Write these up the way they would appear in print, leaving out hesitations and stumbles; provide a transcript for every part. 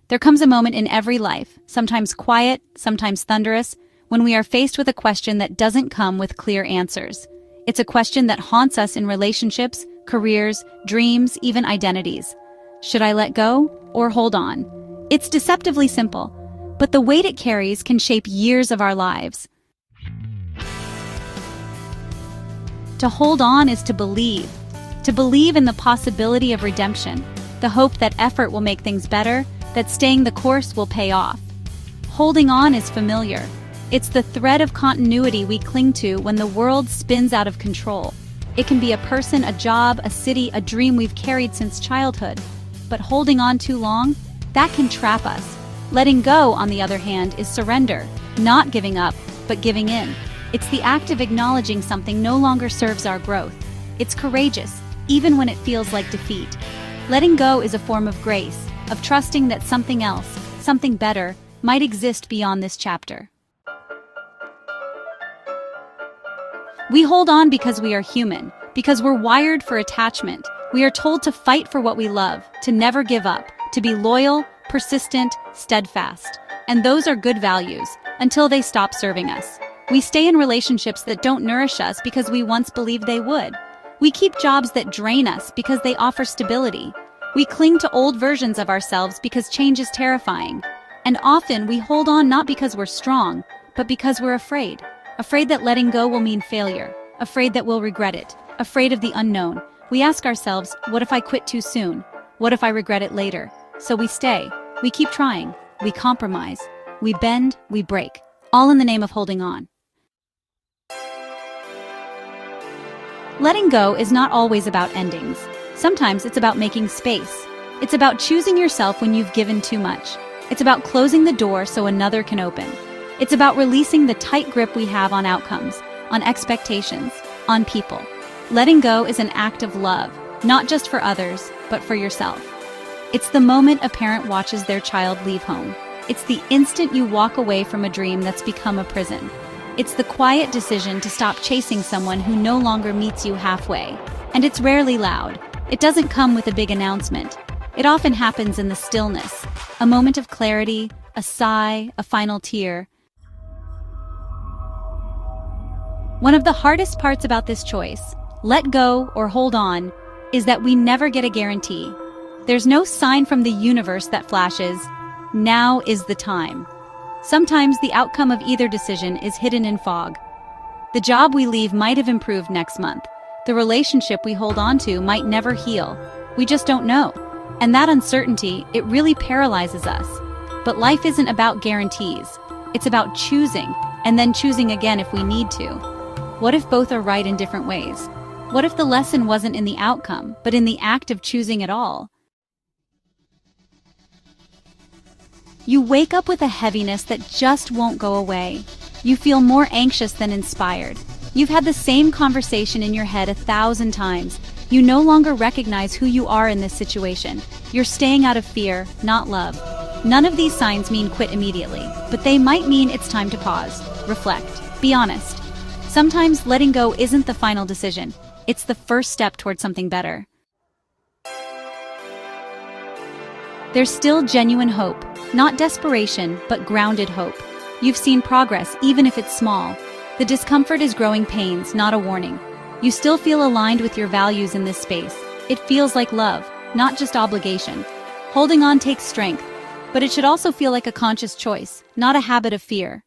There comes a moment in every life, sometimes quiet, sometimes thunderous, when we are faced with a question that doesn't come with clear answers. It's a question that haunts us in relationships, careers, dreams, even identities. Should I let go or hold on? It's deceptively simple, but the weight it carries can shape years of our lives. To hold on is to believe in the possibility of redemption, the hope that effort will make things better, that staying the course will pay off. Holding on is familiar. It's the thread of continuity we cling to when the world spins out of control. It can be a person, a job, a city, a dream we've carried since childhood. But holding on too long, that can trap us. Letting go, on the other hand, is surrender, not giving up, but giving in. It's the act of acknowledging something no longer serves our growth. It's courageous, even when it feels like defeat. Letting go is a form of grace, of trusting that something else, something better, might exist beyond this chapter. We hold on because we are human, because we're wired for attachment. We are told to fight for what we love, to never give up, to be loyal, persistent, steadfast. And those are good values, until they stop serving us. We stay in relationships that don't nourish us because we once believed they would. We keep jobs that drain us because they offer stability. We cling to old versions of ourselves because change is terrifying. And often we hold on not because we're strong, but because we're afraid. Afraid that letting go will mean failure. Afraid that we'll regret it. Afraid of the unknown. We ask ourselves, what if I quit too soon? What if I regret it later? So we stay. We keep trying. We compromise. We bend, we break. All in the name of holding on. Letting go is not always about endings. Sometimes it's about making space. It's about choosing yourself when you've given too much. It's about closing the door so another can open. It's about releasing the tight grip we have on outcomes, on expectations, on people. Letting go is an act of love, not just for others, but for yourself. It's the moment a parent watches their child leave home. It's the instant you walk away from a dream that's become a prison. It's the quiet decision to stop chasing someone who no longer meets you halfway. And it's rarely loud. It doesn't come with a big announcement. It often happens in the stillness, a moment of clarity, a sigh, a final tear. One of the hardest parts about this choice, let go or hold on, is that we never get a guarantee. There's no sign from the universe that flashes, now is the time. Sometimes the outcome of either decision is hidden in fog. The job we leave might have improved next month. The relationship we hold on to might never heal. We just don't know. And that uncertainty, it really paralyzes us. But life isn't about guarantees. It's about choosing, and then choosing again if we need to. What if both are right in different ways? What if the lesson wasn't in the outcome, but in the act of choosing it all? You wake up with a heaviness that just won't go away. You feel more anxious than inspired. You've had the same conversation in your head 1,000 times. You no longer recognize who you are in this situation. You're staying out of fear, not love. None of these signs mean quit immediately, but they might mean it's time to pause, reflect, be honest. Sometimes letting go isn't the final decision. It's the first step towards something better. There's still genuine hope, not desperation, but grounded hope. You've seen progress, even if it's small. The discomfort is growing pains, not a warning. You still feel aligned with your values in this space. It feels like love, not just obligation. Holding on takes strength, but it should also feel like a conscious choice, not a habit of fear.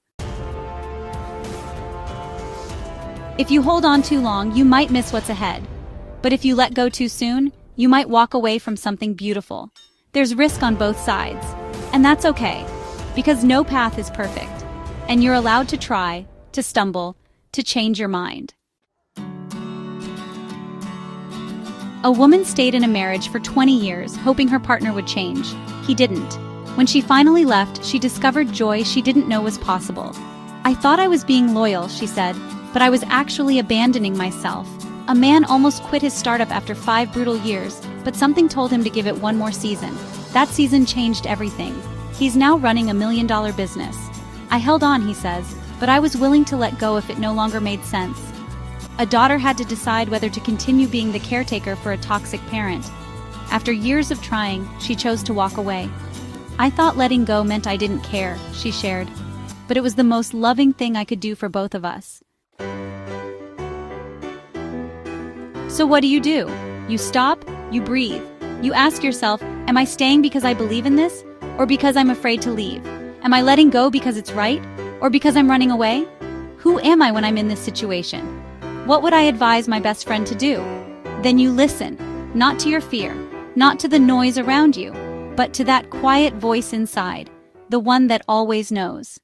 If you hold on too long, you might miss what's ahead. But if you let go too soon, you might walk away from something beautiful. There's risk on both sides, and that's okay, because no path is perfect, and you're allowed to try, to stumble, to change your mind. A woman stayed in a marriage for 20 years, hoping her partner would change. He didn't. When she finally left, she discovered joy she didn't know was possible. "I thought I was being loyal," she said, "but I was actually abandoning myself." A man almost quit his startup after 5 brutal years, but something told him to give it one more season. That season changed everything. He's now running a $1 million business. "I held on," he says, "but I was willing to let go if it no longer made sense." A daughter had to decide whether to continue being the caretaker for a toxic parent. After years of trying, she chose to walk away. I thought letting go meant I didn't care, she shared. But it was the most loving thing I could do for both of us. So what do? You stop, you breathe. You ask yourself, am I staying because I believe in this? Or because I'm afraid to leave? Am I letting go because it's right? Or because I'm running away? Who am I when I'm in this situation? What would I advise my best friend to do? Then you listen, not to your fear, not to the noise around you, but to that quiet voice inside, the one that always knows.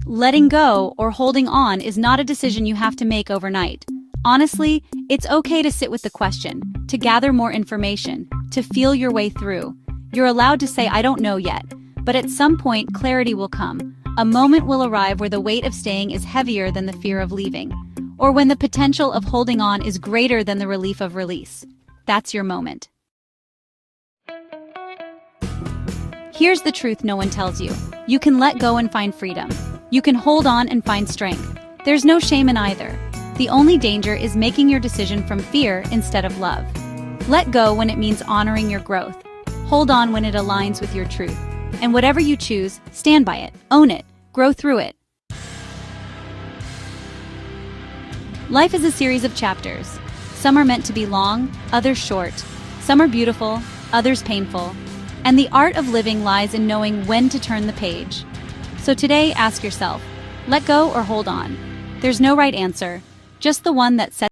Letting go or holding on is not a decision you have to make overnight. Honestly, it's okay to sit with the question, to gather more information, to feel your way through. You're allowed to say, I don't know yet, but at some point clarity will come. A moment will arrive where the weight of staying is heavier than the fear of leaving, or when the potential of holding on is greater than the relief of release. That's your moment. Here's the truth no one tells you. You can let go and find freedom. You can hold on and find strength. There's no shame in either. The only danger is making your decision from fear instead of love. Let go when it means honoring your growth. Hold on when it aligns with your truth. And whatever you choose, stand by it, own it, grow through it. Life is a series of chapters. Some are meant to be long, others short. Some are beautiful, others painful. And the art of living lies in knowing when to turn the page. So today, ask yourself, let go or hold on? There's no right answer, just the one that sets